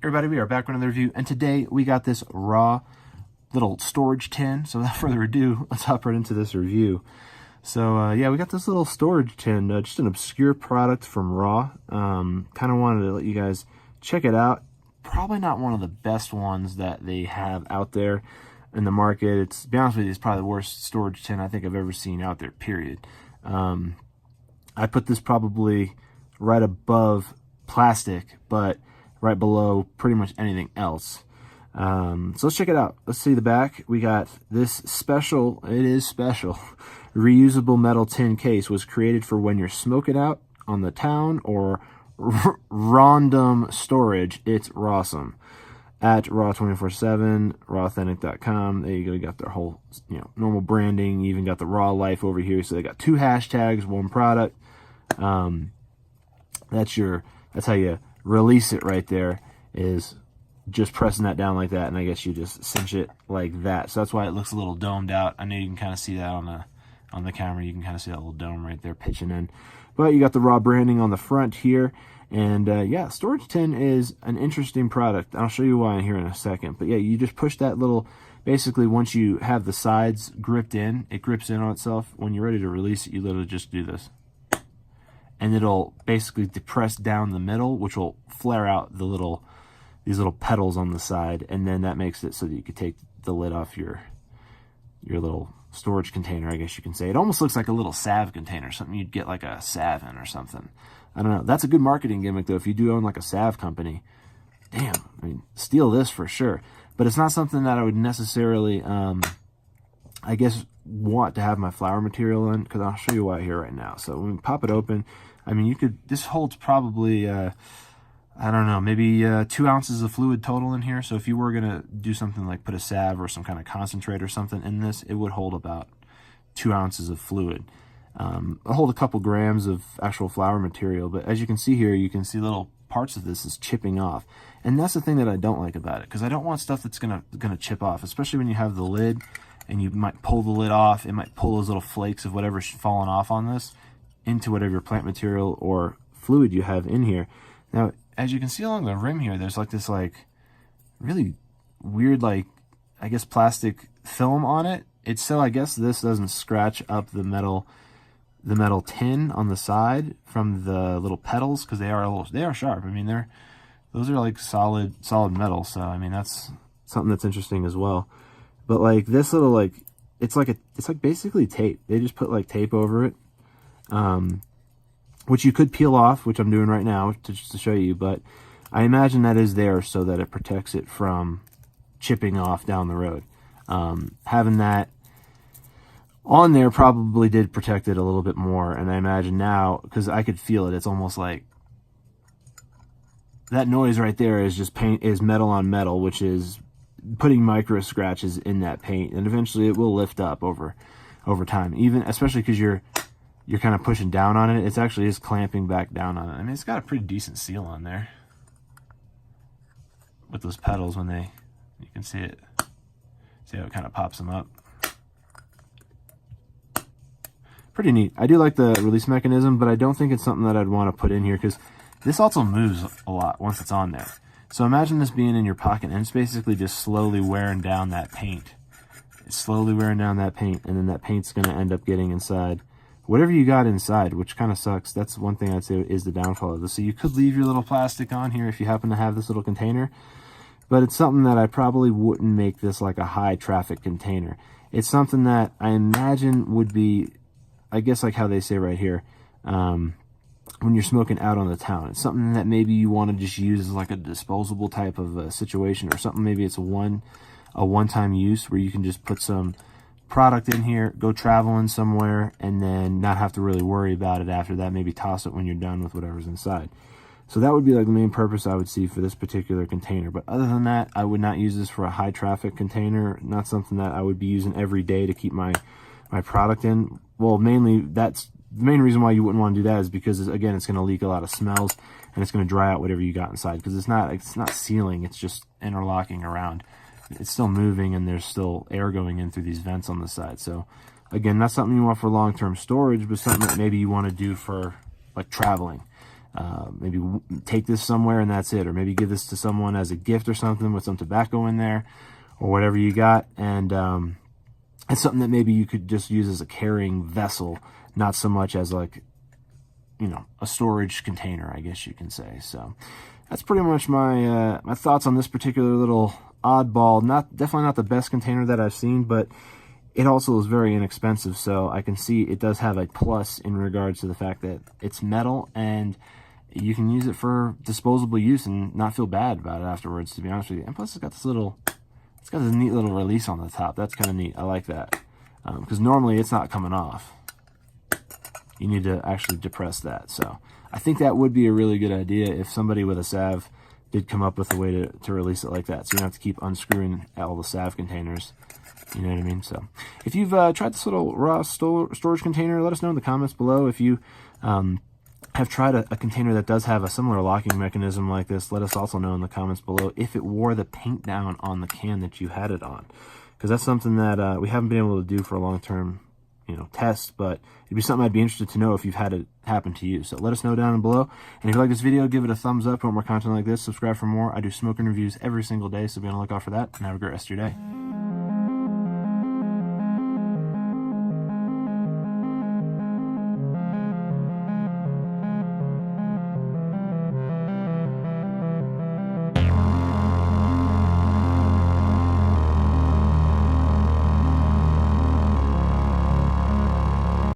Everybody, we are back with another review, and today we got this raw little storage tin. So without further ado, let's hop right into this review. So yeah, we got this little storage tin, just an obscure product from Raw. Kind of wanted to let you guys check it out. Probably not one of the best ones that they have out there in the market. It's, to be honest with you, it's probably the worst storage tin I think I've ever seen out there, period. I put this probably right above plastic, but right below pretty much anything else. So let's check it out. Let's see the back. We got this special, it is special, reusable metal tin case. Was created for when you're smoking out on the town or random storage. It's rawsome. At raw247, rawauthentic.com. There you go. You got their whole, normal branding. You even got the raw life over here. So they got 2 hashtags, 1 product. That's how you release it right there, is just pressing that down like that, and I guess you just cinch it like that. So that's why it looks a little domed out. I know you can kind of see that on the camera. You can kind of see that little dome right there pitching in. But you got the Raw branding on the front here. And yeah, storage tin is an interesting product. I'll show you why here in a second. But yeah, you just push that little, basically once you have the sides gripped in, it grips in on itself. When you're ready to release it, you literally just do this. And it'll basically depress down the middle, which will flare out these little petals on the side, and then that makes it so that you could take the lid off your little storage container, I guess you can say. It almost looks like a little salve container, something you'd get like a salve in or something. I don't know. That's a good marketing gimmick, though. If you do own like a salve company, damn, I mean, steal this for sure. But it's not something that I would necessarily, I guess, want to have my flower material in, because I'll show you why here right now. So when we pop it open, I mean, this holds probably, I don't know, maybe 2 ounces of fluid total in here. So if you were going to do something like put a salve or some kind of concentrate or something in this, it would hold about 2 ounces of fluid. It'll hold a couple grams of actual flower material, but as you can see here, you can see little parts of this is chipping off. And that's the thing that I don't like about it, because I don't want stuff that's gonna chip off, especially when you have the lid and you might pull the lid off. It might pull those little flakes of whatever's fallen off on this into whatever plant material or fluid you have in here. Now, as you can see along the rim here, there's like this really weird, I guess, plastic film on it. It's so I guess this doesn't scratch up the metal tin on the side from the little petals, because they are sharp. I mean, those are like solid metal. So I mean, that's something that's interesting as well. But like this little it's like basically tape. They just put like tape over it, which you could peel off, which I'm doing right now just to show you. But I imagine that is there so that it protects it from chipping off down the road. Having that on there probably did protect it a little bit more, and I imagine now, because I could feel it, it's almost like that noise right there is just metal on metal, which is putting micro scratches in that paint, and eventually it will lift up over time, even especially because you're kind of pushing down on it. It's actually is clamping back down on it. I mean, it's got a pretty decent seal on there with those petals when you can see it. See how it kind of pops them up. Pretty neat. I do like the release mechanism, but I don't think it's something that I'd want to put in here, because this also moves a lot once it's on there. So imagine this being in your pocket, and it's basically just slowly wearing down that paint. It's slowly wearing down that paint, and then that paint's going to end up getting inside whatever you got inside, which kind of sucks. That's one thing I'd say is the downfall of this. So you could leave your little plastic on here if you happen to have this little container, but it's something that I probably wouldn't make this like a high traffic container. It's something that I imagine would be, I guess, like how they say right here, when you're smoking out on the town. It's something that maybe you want to just use as like a disposable type of situation, or something. Maybe it's a one-time use where you can just put some product in here, go traveling somewhere, and then not have to really worry about it after that. Maybe toss it when you're done with whatever's inside. So that would be like the main purpose I would see for this particular container. But other than that, I would not use this for a high traffic container. Not something that I would be using every day to keep my product in. Well, mainly that's the main reason why you wouldn't want to do that, is because, again, it's going to leak a lot of smells, and it's going to dry out whatever you got inside, because it's not sealing, it's just interlocking around. It's still moving, and there's still air going in through these vents on the side. So again, not something you want for long-term storage, but something that maybe you want to do for like traveling. maybe take this somewhere and that's it, or maybe give this to someone as a gift or something with some tobacco in there or whatever you got. And it's something that maybe you could just use as a carrying vessel, not so much as like, you know, a storage container, I guess you can say. So that's pretty much my my thoughts on this particular little oddball. Definitely not the best container that I've seen, but it also is very inexpensive, so I can see it does have a plus in regards to the fact that it's metal and you can use it for disposable use and not feel bad about it afterwards, to be honest with you. And plus it's got this neat little release on the top. That's kind of neat. I like that. Because normally it's not coming off. You need to actually depress that. So I think that would be a really good idea if somebody with a salve did come up with a way to release it like that. So you don't have to keep unscrewing all the salve containers. You know what I mean? So if you've tried this little raw storage container, let us know in the comments below. If you have tried a container that does have a similar locking mechanism like this, let us also know in the comments below if it wore the paint down on the can that you had it on. Because that's something that we haven't been able to do for a long-term, you know, test, but it'd be something I'd be interested to know if you've had it happen to you. So let us know down below. And if you like this video, give it a thumbs up. Want more content like this, subscribe for more. I do smoking reviews every single day, so be on the lookout for that. And have a great rest of your day.